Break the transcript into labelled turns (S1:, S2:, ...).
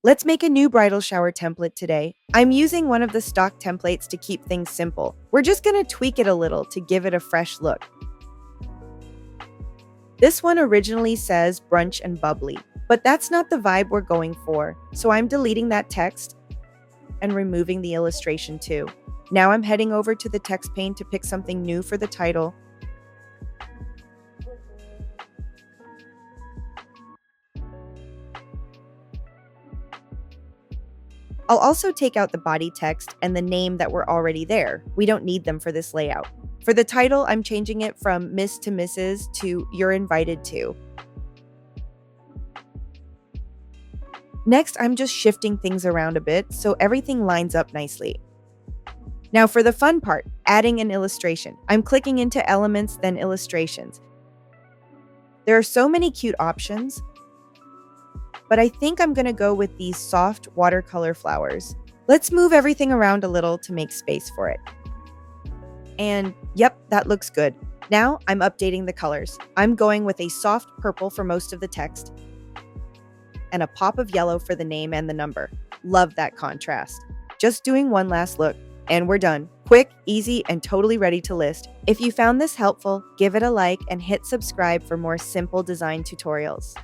S1: Let's make a new bridal shower template today. I'm using one of the stock templates to keep things simple. We're just gonna tweak it a little to give it a fresh look. This one originally says Brunch and Bubbly, but that's not the vibe we're going for, so I'm deleting that text and removing the illustration too. Now I'm heading over to the text pane to pick something new for the title. I'll also take out the body text and the name that were already there. We don't need them for this layout. For the title, I'm changing it from Miss to Mrs. to You're Invited to. Next, I'm just shifting things around a bit so everything lines up nicely. Now for the fun part, adding an illustration. I'm clicking into Elements, then Illustrations. There are so many cute options, but I think I'm gonna go with these soft watercolor flowers. Let's move everything around a little to make space for it. And yep, that looks good. Now I'm updating the colors. I'm going with a soft purple for most of the text and a pop of yellow for the name and the number. Love that contrast. Just doing one last look and we're done. Quick, easy, and totally ready to list. If you found this helpful, give it a like and hit subscribe for more simple design tutorials.